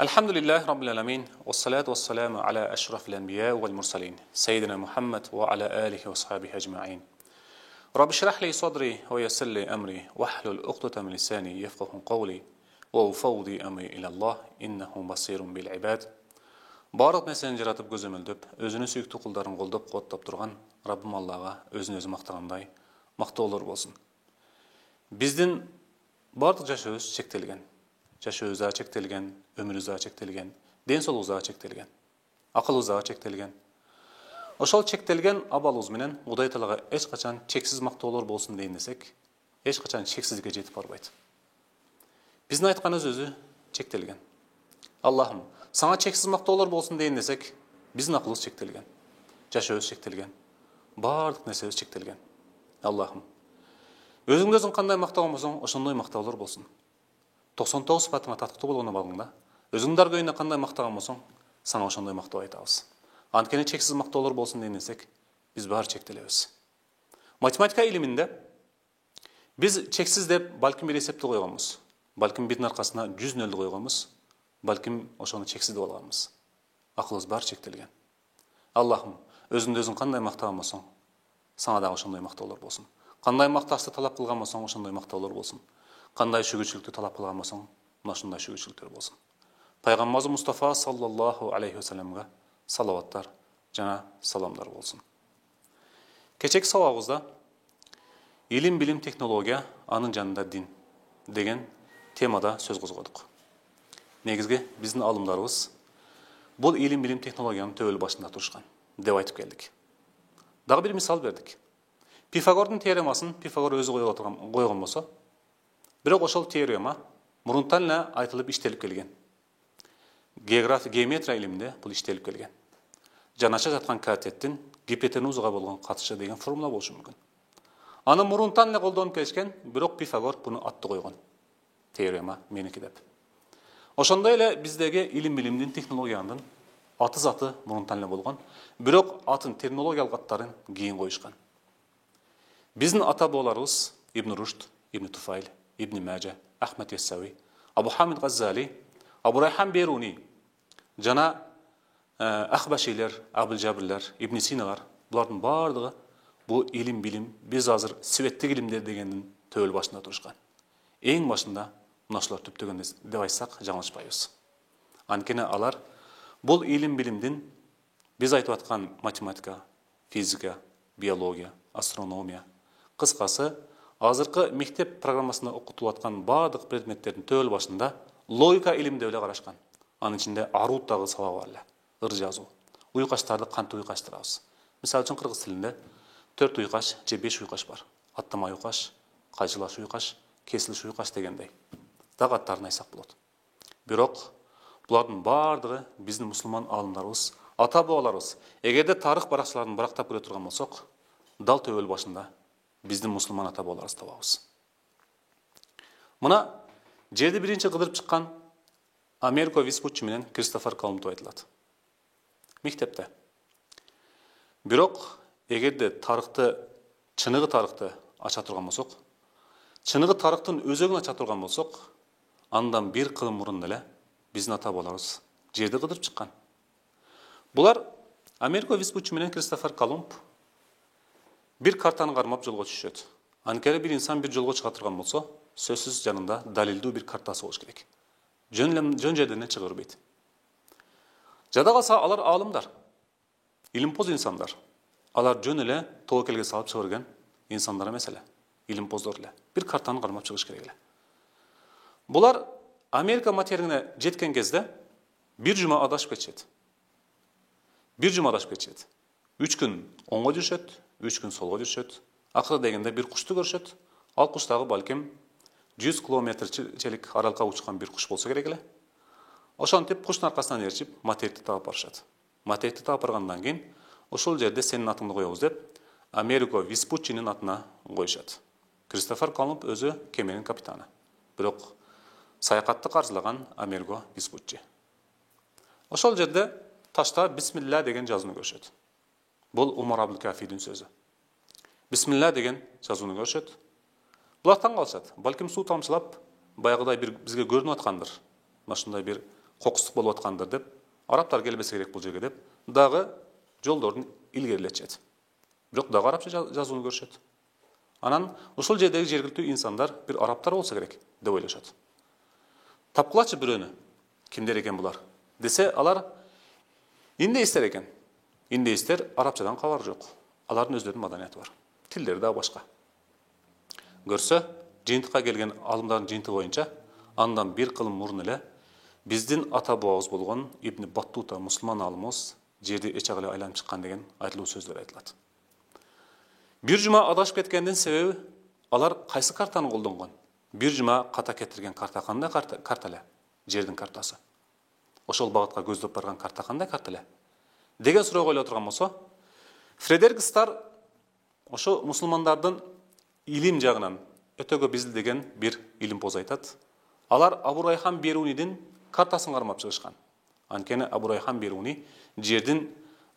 Elhamdülillahi Rabbil alemin. Vessalatu vesselamu ala eşrafil enbiya vel mursalin. Seyyidina Muhammed ve ala alihi ve sahbihi ecma'in. Rabbi şrah li sadri ve yessir li emri ve hlul uqdatan min lisani yefqahu qawli ve ufawdi emri ila Allah innehu basirun bil ibad. Barık neseni jaratıp gözömöldüp, özünü süýükli kuldaryny goldap gottap turgan Rabbim Allah'a özünü özü maktaganday maktaolor bolsun. Bizdin bardyk yaşaýybız çektelgen. Yaşaýybız çektelgen, ömürüz çektelgen, den soluğuz çektelgen, akılız çektelgen. Oşol çektelgen abalız menen Hudaý Taalaga hiç kaçan çeksiz maktaolor bolsun deyin desek, hiç kaçan çeksizlikке jetip barbayt. Bizdin aytkan özü çektelgen. Allah'ım, sana çeksiz maktaolor bolsun deyin desek, bizdin akılız çektelgen, yaşaýybız çektelgen, bardyk nersebiz çektelgen. Allah'ım, özüňden kanday maktagan bolsaň, oşondoy maktaolor bolsun. 99 sıfatıma tatykty bolganda bagynda, özüňdar göýüne kanday maktagan bolsaň, sana oşondoy maktap aýtabys. Antkeni çeksiz maktaolor bolsun deyin desek, biz bari çektelebis. Matematika iliminde biz çeksiz dep balkim bir esepde koýganmyz. Balkim birin arkasyna 100 nöldi koýganmyz. Balkim oşonu çeksiz dep alganmyz. Akılybız bari çektelgen. Allah'ım, özüňde özüň kanday maktagan bolsaň, sana da oşondoy maktaolor bolsun. Kanday maktaşdy talap kılgan bolsaň, oşondoy maktaolor bolsun. Kanday şügürçülükdi talap kılgan bolsaň, muna şunday şügürçülükler bolsun. Paýgambarymyz Mustafa sallallahu aleyhi ve sellemge salavatlar, jana salamlar bolsun. Keçek sabagybızda ilim, bilim, teknologiya, anın janynda din degen temada söz gozgoduk. Negizgi bizdin alımlarыбыз bul ilim, bilim, teknologiyanın töbeli başında turuşkan dep aytyp geldik. Dağı bir misal berdik. Pifagordun teoremasyn Pifagor özü goýgan bolsa, biroq oşol teorema muruntan elе aytılıp iştelip kelgen. Geometriya iliminde bul iştelip kelgen. Janaşa жатқан katettin gipotenuzaga bolgan katışı degen formula boluşu mümkün. Ana muruntan elе koldonup kelişken, biroq Pifagor bunu atty goýgan. Teorema meniki dep. Oşondoy elе bizdegi ilim bilimdin teknologiýanyň aty zatı muruntan elе bolgan, biroq atın terminologiýalyk atlaryň giyin goýuşkan. Bizdin ata bolarыбыз Ibn Rushd, Ibn Tufayl, Ibn Majah, Ahmed Yessavi, Abu Hamid Gazzali, Abu Rayhan Beruni, jana Ahbaşiler, Abul Jabirler, İbn Sinalar, bulardın bardygy bu ilim bilim biz hazır sivetlik ilimler degendin töbel başında turuşkan. Eň başında munaşlar tüptögen dep aýtsak jaňylşpaýbys. Ankene alar bul ilim bilimdin biz aýtyp atkan matematika, fizika, biologiya, astronomiya, kıskası hazırkı mektep programmasında okutup atkan bardyk predmetlerдің töbel başında logika ilimde öyle garaşkan. Anın içinde arut dağı sabak var elе. Ыр жазуу. Уйкаштарды кантип уйкаштырабыз? Мисалы үчүн кыргыз тилинде 4 уйкаш же 5 уйкаш бар. Аттама уйкаш, кайчылаш уйкаш, кесилиш уйкаш дегендей. Дагы аттарын айтсак болот. Бирок булардын бардыгы биздин мусулман алымдарыбыз, ата бабаларыбыз, эгерде тарых баракчыларын барактап көрө турган болсок, дал төбөл башында биздин мусулман ата бабаларыбызды табабыз. Мына жерди биринчи кыдырып чыккан Америка Веспуччи менен Кристофер Колумб айтылат. Мектепте. Бирок эгерде тарыхты, чыныгы тарыхты ача турган болсок, чыныгы тарыхтын өзөгүн ача турган болсок, андан бир кылым мурун эле биздин ата бабаларыбыз жерди кыдырып чыккан. Булар Америка Веспуччи менен Кристофер Колумб бир картаны кармап жолго түшөт. Анткени бир инсан бир жолго чыга турган болсо, сөзсүз жанында далилдүү бир картасы болуш керек. Жөн жерден чыга бербейт. Жада калса алар алымдар, илимпоз инсандар. Алар жөн эле тобокелге салып чыга берген инсандар эмес эле, илимпоздор эле. Бир картаны кармап чыгыш керек эле. Булар Америка материгине жеткен кезде бир жума адашып кетишет. 3 күн оңго жүрүшөт, 3 күн солго жүрүшөт. Акыры дегенде бир кушту көрүшөт. Ал куш дагы балким 100 километрчелик аралыкка учкан бир куш болсо керек эле. Ошентип куштун аркасынан ээрчип материкти таап барышат. Материкти таап баргандан кийин ошол жерде сенин атыңды коебуз деп Америка Веспуччинин атына коюшат. Кристофер Колумб өзү кеменин капитаны. Бирок саякатты каржылаган Америка Веспуччи. Ошол жерде ташта бисмилла деген жазууну көрүшөт. Бул Умар Абдул Кафидин сөзү. Бисмилла деген жазууну көрүшөт. Булар таң калышат. Балким суу тамчылап, баягыдай бир бизге көрүнүп аткандыр. Машындай бир кокустук болуп аткандыр деп, арабтар келбесе керек бул жерге деп, дагы жолдордун илгерилетишет. Бирок дагы арабча жазууну көрүшөт. Анан ушул жердеги жергиликтүү инсандар бир арабтар болсо керек деп ойлошот. Тапкылачы бирөөнү, кимдер экен булар десе, алар индеистер экен. Индеистер арабчадан кабары жок. Алардын өздөрүнүн маданияты бар. Тилдери да башка. Көрсө, жыйынтыкка келген алымдардын жыйынтыгы боюнча, андан бир кылым мурун эле биздин ата бабабыз болгон Ибн Баттута мусулман алымыбыз жерди эч ак эле айланып чыккан деген айтылуу сөздөр айтылат. Бир жума адашып кеткендин себеби алар кайсы картаны колдонгон? Бир жума ката кетирген карта кандай карта эле? Жердин картасы. Ошол багытка көздөп барган карта кандай карта эле? Деген суроо коюла турган болсо, Фредерик Стар ошо мусулмандардын илим жагынан өтө көп изилдеген бир илимпоз айтат. Алар Абу Райхан Берунидин картасын кармап чыгышкан. Анткени Абу Райхан Беруни жердин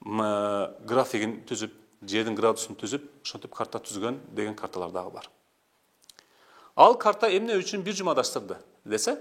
графигин түзүп, жердин градусун түзүп, ошентип карта түзгөн деген карталар дагы бар. Ал карта эмне үчүн бир жума адаштырды десе,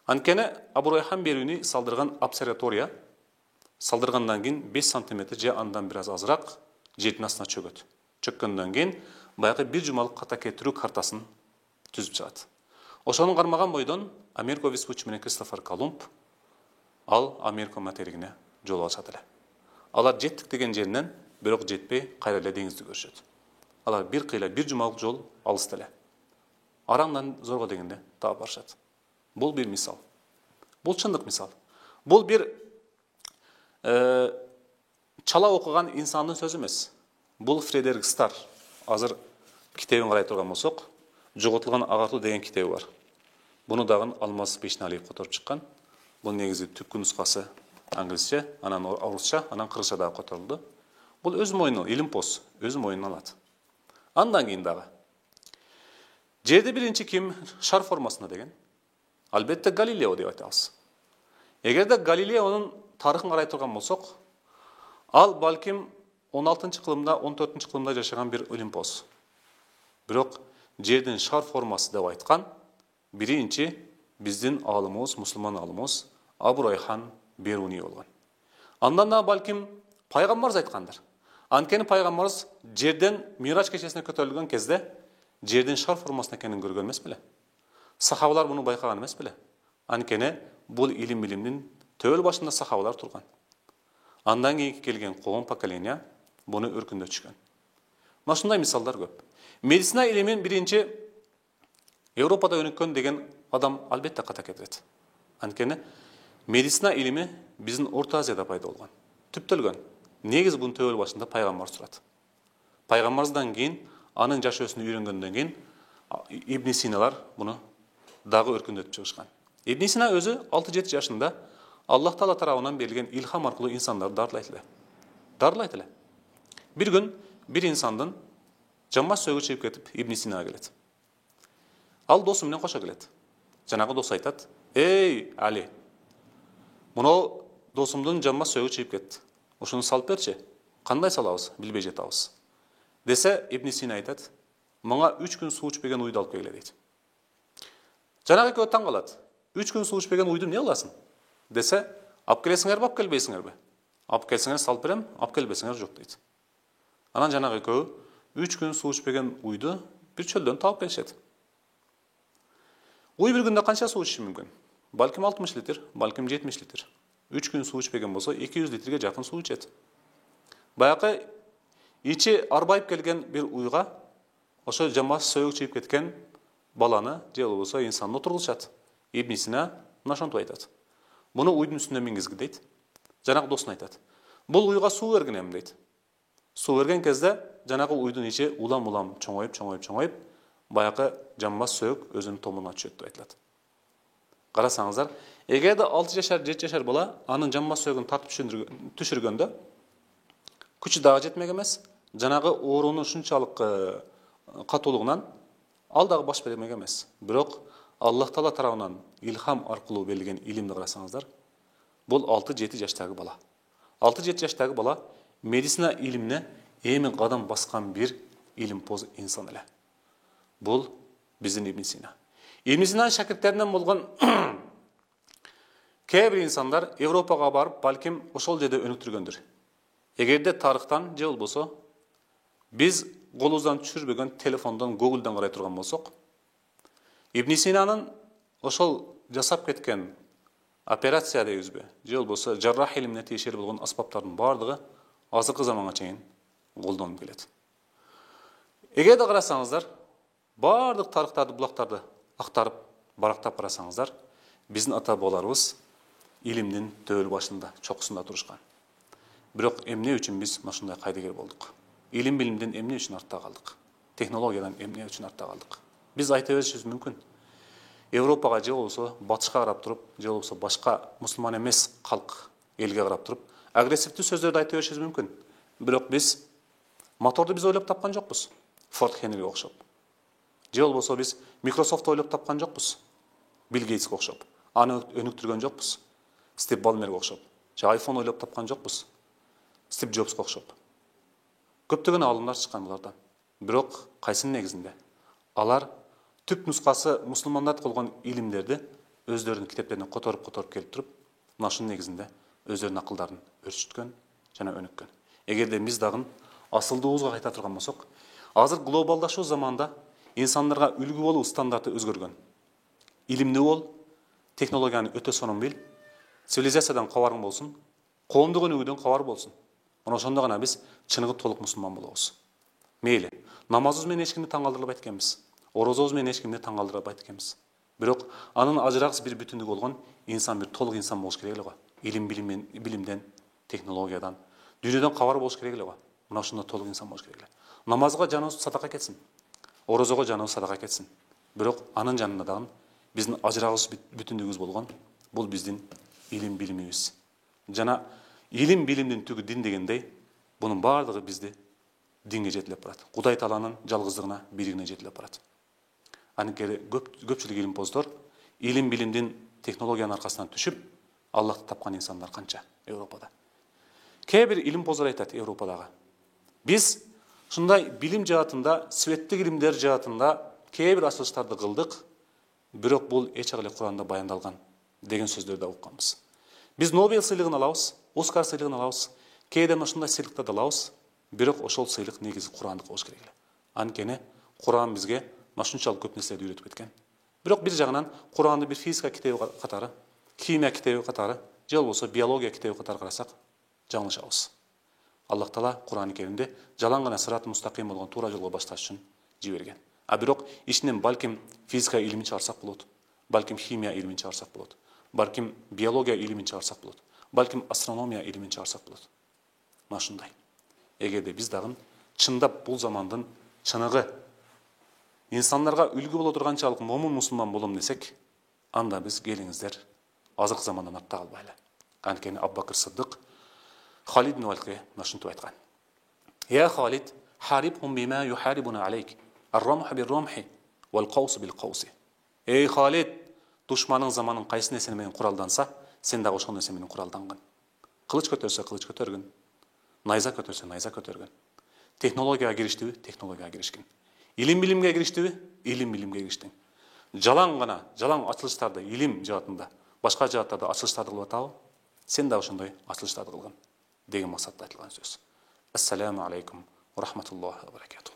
анткени Абу Райхан Беруни салдырган обсерватория салдыргандан кийин 5 см же андан бир аз азыраак жердин астына чөгөт. Чөккөндөн кийин баягы бир жумалык ката кетирүү картасын түзүп чыгат. Ошону кармаган бойдон Америка Веспуччи менен Кристофер Колумб ал Америка материгине жол алышат эле. Алар жеттик деген жеринен бирок жетпей кайра эле деңизди көрүшөт. Алар бир кыйла бир жумалык жол алысты эле. Арамдан зорго дегенде таап барышат. Бул бир мисал. Бул чындык мисал. Бул бир чала окуган инсандын сөзү эмес. Бул Фредерик Стар азыр китебин карай турган болсок, Жоготулган агартуу деген китеби бар. Буну дагы Алмаз Бешналиев которуп чыккан. Бул негизи түпкү нускасы англисче, анан орусча, анан кыргызча дагы которулду. Бул өз мойнуна илимпоз, өз мойнуна алат. Андан кийин дагы жерди биринчи ким шар формасында деген? Албетте Галилео деп айтабыз. Эгерде Галилеонун тарыхын карай турган болсок, ал балким 16-кылымда, 14-кылымда жашаган бир илимпоз. Бирок жердин шар формасы деп айткан биринчи биздин алымыбыз, мусулман алымыбыз Абу Райхан Беруни болгон. Андан да балким пайгамбарыбыз айткандыр. Анткени пайгамбарыбыз жерден Мираж кечесине көтөрүлгөн кезде жердин шар формасында экенин көргөн эмес беле? Сахабалар муну байкаган эмес беле? Анткени бул илимдин төбөл башында сахабалар турган. Андан кийин келген коом поколения буну өркүндөтүшкөн. Мындай мисалдар көп. Медицина илимин биринчи Европада өнүккөн деген адам албетте ката кетет. Анткени медицина илими биздин Орто Азияда пайда болгон, түптөлгөн. Негизи бунун төбөл башында пайгамбар турат. Пайгамбарыбыздан кийин анын жашоосун үйрөнгөндөн кийин Ибн Синалар буну дагы өркүндөтүп чыгышкан. Ибн Сина өзү 6-7 жашында Аллах Таала тарабынан берилген илхам аркылуу инсандарды дарылайт эле. Бир күн бир инсандын жамбас сөөгү чыгып кетип Ибн Синага келет. Ал досу менен кошо келет. Жанагы дос айтат: "Эй, Али, муну досумдун жамбас сөөгү чыгып кетти. Ошону салып берчи. Кандай салабыз, билбей жатабыз." Десе, Ибн Сина айтат: "Мага 3 күн суу ичпеген уйду алып келгиле" дейт. Жанагы экөө таң калат. 3 күн суу ичпеген уйду эмне кыласың? Десе, "Алып келесиңерби, алып келбейсиңерби? Алып келсеңер салып берем, алып келбесеңер жок" дейт. Анан жанагы экөө 3 күн суу ичпеген уйду бир чөлдөн таап келишет. Уй бир күндө канча суу ичиши мүмкүн? Балким 60 литр, балким 70 литр. 3 күн суу ичпеген болсо 200 литрге жакын суу ичет. Баягы ичи арбайып келген бир уйга ошо жамбас сөөгү чыгып кеткен баланы же болбосо инсанды отургузушат. Ибн Сина мына ошентип айтат. Буну уйдун үстүнө мингизги дейт. Жанагы досуна айтат. Бул уйга суу бергенем дейт. Суу берген кезде жанагы уйдун ичи улам чоңоюп, баягы жамбас сөөгү өзүнүн томуна түшөт деп айтылат. Карасаңыздар, эгерде 6 жашар, 7 жашар бала анын жамбас сөөгүн тартып түшүргөндө күчү дагы жетмек эмес, жанагы оорунун ушунчалык катуулугунан ал дагы баш бермек эмес. Бирок Аллах Таала тарабынан илхам аркылуу берилген илимди карасаңыздар, бул 6-7 жаштагы бала. 6-7 жаштагы бала медицина илимине эми кадам баскан бир илимпоз инсан эле. Бул биздин Ибн Сина. Ибн Синанын шакирттеринен болгон Kээ бир insanlar Европага барып, балким ошол жерде өнүктүргөндүр. Эгерде тарыхтан же болбосо биз колубуздан түшүрбөгөн телефондон, Google'дан карай турган болсок, Ибн Синанын ошол жасап кеткен операция дейбизби, же болбосо жаррах илимине тиешелүү болгон аспаптардын бардыгы азыркы заманга чейин колдонуп келет. Эгерде карасаңыздар, бардык тарыхтарды, булактарды актарып, барактап карасаңыздар, биздин ата бабаларыбыз илимдин төбөл башында, чокусунда турушкан. Бирок эмне үчүн биз ушундай кайдыгер болдук? Илим билимден эмне үчүн артта калдык? Технологиядан эмне үчүн артта калдык? Биз айта беришибиз мүмкүн. Европага же болбосо батышка карап туруп, же болбосо башка мусулман эмес калк элге карап туруп, агрессивдүү сөздөрдү айта беришибиз мүмкүн. Бирок биз моторду биз ойлоп тапкан жокпуз. Форд Хенриге окшоп. Же болбосо биз Microsoft ойлоп тапкан жокпуз. Билл Гейтске окшоп. Аны өнүктүргөн жокпуз. Стив Балмерге окшоп. Же iPhone ойлоп тапкан жокпуз. Стив Джобске окшоп. Көптөгөн алымдар чыккан булардан. Бирок кайсынын негизинде? Алар түп нускасы мусулмандар колгон илимдерди өздөрүнүн китептерине которуп келип туруп, мына ушунун негизинде өздөрүнүн акылдарын өрчүткөн жана өнүккөн. Эгерде биз дагы асылдуубузга кайта турган болсок, азыр глобалдашуу заманында инсандарга үлгү болуу стандарты өзгөргөн. Илимдүү бол, технологияны өтө сонун бил, цивилизациядан кабарың болсун, коомдук өнүгүүдөн кабар болсун. Мына ошондо гана биз чыныгы толук мусулман болобуз. Мейли, намазыбыз менен эч кимди таң калтырбайт экенбиз. Орозобуз менен эч кимди таң калтырбайт экенбиз. Бирок анын ажырагыс бир бүтүндүгү болгон инсан, бир толук инсан болуш керек эле го. Илим билимден, технологиядан, дүйнөдөн кабар болуш керек эле го. Мына ошондо толук инсан болуш керек эле. Намазга жаныбыз садака кетсин. Орозого жаныбыз садака кетсин. Бирок анын жанында дагы биздин ажырагыс бүтүндүгүбүз болгон бул биздин илим билимибиз. Жана илим билимдин түгү дин дегендей, бунун бардыгы бизди динге жетелеп барат. Кудай Тааланын жалгыздыгына, биригине жетелеп барат. Анткени көпчүлүк илимпоздор илим билимдин технологиянын аркасынан түшүп, Аллахты тапкан инсандар канча Европада. Кээ бир илимпоздор айтат Европадагы. Биз ушундай билим жаатында, светтик илимдер жаатында кээ бир ачылыштарды кылдык, бирок бул эч эле Куранда баяндалган деген сөздөрдү укканбыз. Биз Нобель сыйлыгын алабыз, Оскар сыйлыгын алабыз, кээде ушундай сыйлыктарды алабыз, бирок ошол сыйлык негизи Курандык болуш керек эле. Анткени Куран бизге ушунчалык көп нерселерди үйрөтүп кеткен. Бирок бир жагынан Куранды бир физика китеби катары, химия китеби катары, же болбосо биология китеби катары карасак, жаңылышабыз. Аллах Таала Куран-ы Керимде жалаң гана сырат мустаким болгон туура жолго башташ үчүн жиберген. Бирок ичинен балким физика илимин чыгарсак болот, балким химия илимин чыгарсак болот, балким биология илимин чыгарсак болот, балким астрономия илимин чыгарсак болот. Мына ушундай. Эгерде биз дагы чындап бул замандын чыныгы инсандарга үлгү боло турганчалык момун мусулман болом десек, анда биз келиңиздер азыркы замандан артта калбайлы. Анткени Абу-Бакр Сыддык Халид ибн Валидке ушинтип айткан. Я Халид, харибхум бима юхарибуна алейк. Ар-рамх бир-рамхи вал-каус бил-кауси. Эй Халид, душманың заманын кайсы нерсе менен куралданса, сен дагы ошол нерсе менен куралдангын. Кылыч көтөрсө кылыч көтөргүн. Найза көтөрсө найза көтөргүн. Технологияга кириштиби? Технологияга киришкин. Илим билимге кириштиби? Илим билимге кириштиң. Жалаң гана, жалаң ачылыштарды илим жаатында, башка жааттарда ачылыштарды кылып атабы? Сен да ошондой ачылыштарды кылгын деген максатта айтылган сөз. Ассаламу алейкум ва рахматуллахи ва баракатух.